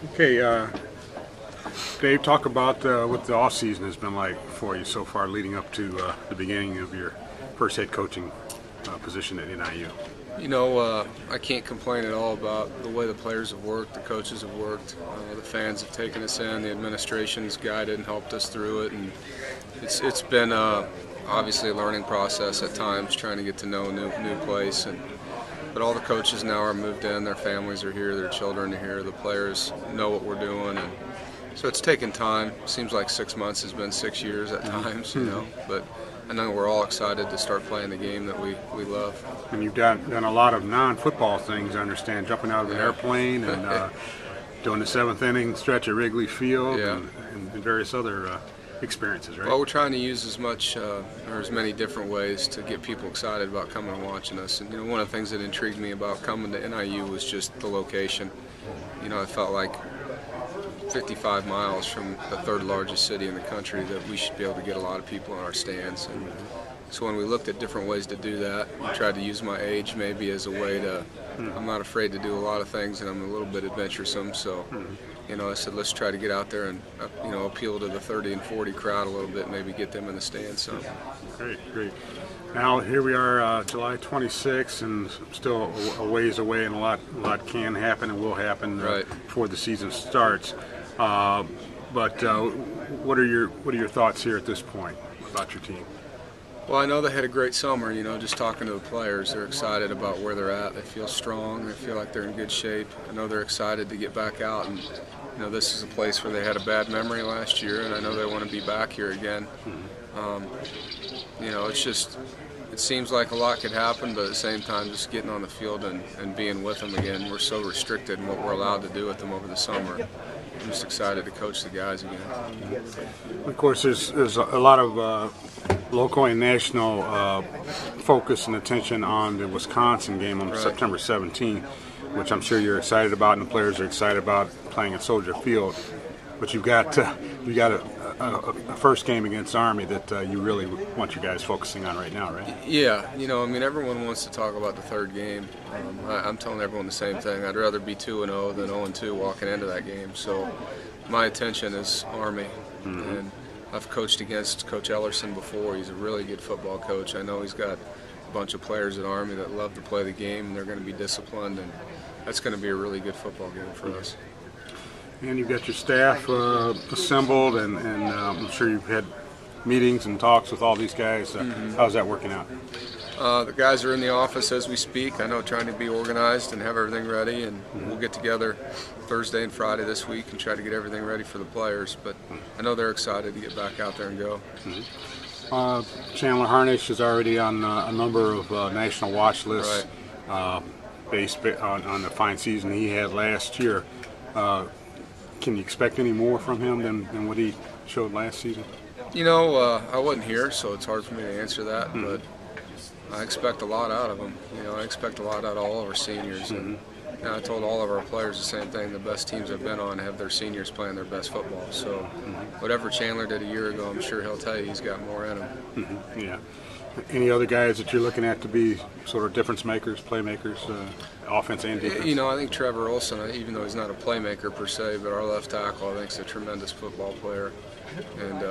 Okay, Dave, talk about what the off season has been like for you so far, leading up to the beginning of your first head coaching position at NIU. I can't complain at all about the way the players have worked, the coaches have worked, the fans have taken us in, the administration's guided and helped us through it, and it's been obviously a learning process at times, trying to get to know a new place. But all the coaches now are moved in, their families are here, their children are here, the players know what we're doing, and so it's taken time. Seems like 6 months has been 6 years at times, but I know we're all excited to start playing the game that we love. And you've done a lot of non-football things, I understand, jumping out of an airplane and doing the seventh inning stretch at Wrigley Field and various other experiences, right? Well, we're trying to use as much or as many different ways to get people excited about coming and watching us. And one of the things that intrigued me about coming to NIU was just the location. I felt like 55 miles from the third largest city in the country that we should be able to get a lot of people in our stands. And so when we looked at different ways to do that, we tried to use my age maybe as a way to, I'm not afraid to do a lot of things, and I'm a little bit adventuresome, so I said let's try to get out there and appeal to the 30 and 40 crowd a little bit, maybe get them in the stands. So Great. Now here we are, July 26th, and still a ways away, and a lot can happen and will happen before the season starts. But what are your thoughts here at this point about your team? Well, I know they had a great summer, just talking to the players. They're excited about where they're at. They feel strong. They feel like they're in good shape. I know they're excited to get back out, and this is a place where they had a bad memory last year, and I know they want to be back here again. It seems like a lot could happen, but at the same time, just getting on the field and being with them again. We're so restricted in what we're allowed to do with them over the summer. I'm just excited to coach the guys again. Of course, there's a lot of local and national focus and attention on the Wisconsin game on September 17th, which I'm sure you're excited about, and the players are excited about playing at Soldier Field. But you've got a first game against Army that you really want you guys focusing on right now, right? Yeah, everyone wants to talk about the third game. I'm telling everyone the same thing. I'd rather be 2-0 than 0-2 walking into that game. So my attention is Army, and I've coached against Coach Ellerson before. He's a really good football coach. I know he's got a bunch of players at Army that love to play the game, and they're going to be disciplined, and that's going to be a really good football game for us. And you've got your staff assembled, and I'm sure you've had meetings and talks with all these guys. How's that working out? The guys are in the office as we speak. I know, trying to be organized and have everything ready, and we'll get together Thursday and Friday this week and try to get everything ready for the players. But I know they're excited to get back out there and go. Chandler Harnish is already on a number of national watch lists based on the fine season he had last year. Can you expect any more from him than what he showed last season? I wasn't here, so it's hard for me to answer that, but I expect a lot out of him. I expect a lot out of all of our seniors. And I told all of our players the same thing. The best teams I've been on have their seniors playing their best football. So whatever Chandler did a year ago, I'm sure he'll tell you he's got more in him. Yeah. Any other guys that you're looking at to be sort of difference makers, playmakers, offense and defense? I think Trevor Olson, even though he's not a playmaker per se, but our left tackle, I think, is a tremendous football player. And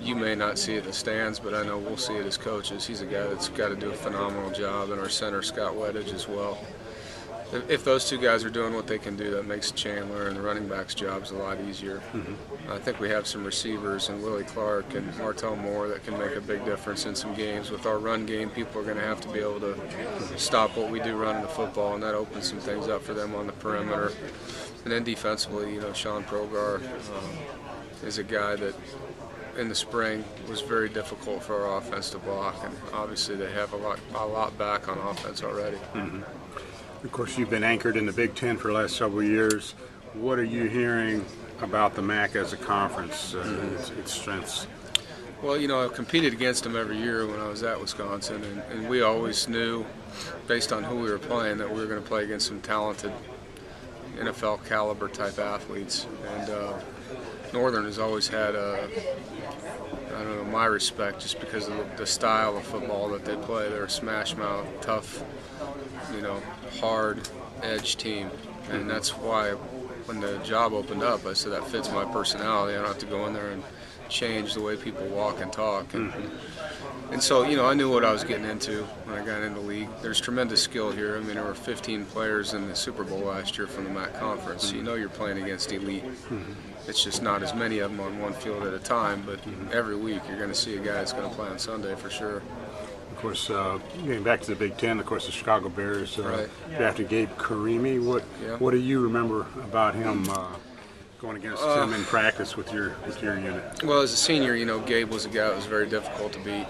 you may not see it in the stands, but I know we'll see it as coaches. He's a guy that's got to do a phenomenal job, and our center, Scott Weddage, as well. If those two guys are doing what they can do, that makes Chandler and the running back's jobs a lot easier. I think we have some receivers in Willie Clark and Martell Moore that can make a big difference in some games. With our run game, people are going to have to be able to stop what we do running the football, and that opens some things up for them on the perimeter. And then defensively, Sean Progar is a guy that in the spring was very difficult for our offense to block, and obviously they have a lot back on offense already. Of course, you've been anchored in the Big Ten for the last several years. What are you hearing about the MAC as a conference, its strengths? Well, I've competed against them every year when I was at Wisconsin, and we always knew, based on who we were playing, that we were going to play against some talented NFL caliber type athletes. And Northern has always had my respect just because of the style of football that they play. They're a smash mouth, tough, hard edge team, and that's why when the job opened up, I said that fits my personality. I don't have to go in there and change the way people walk and talk. And so, I knew what I was getting into when I got into the league. There's tremendous skill here. I mean, there were 15 players in the Super Bowl last year from the MAC conference. So you're playing against elite. It's just not as many of them on one field at a time, but every week you're going to see a guy that's going to play on Sunday for sure. Of course, getting back to the Big Ten, of course, the Chicago Bears drafted Gabe Karimi. What do you remember about him going against him in practice with your unit? Well, as a senior, Gabe was a guy that was very difficult to beat.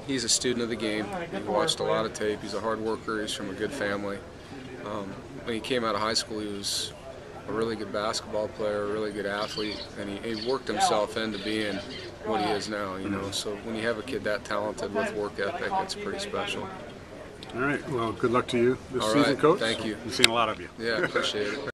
He's a student of the game. He watched a lot of tape. He's a hard worker. He's from a good family. When he came out of high school, he was a really good basketball player, a really good athlete, and he worked himself into being what he is now, So when you have a kid that talented with work ethic, it's pretty special. All right. Well, good luck to you this All season, right. Coach. Thank you. We've seen a lot of you. Yeah, appreciate it.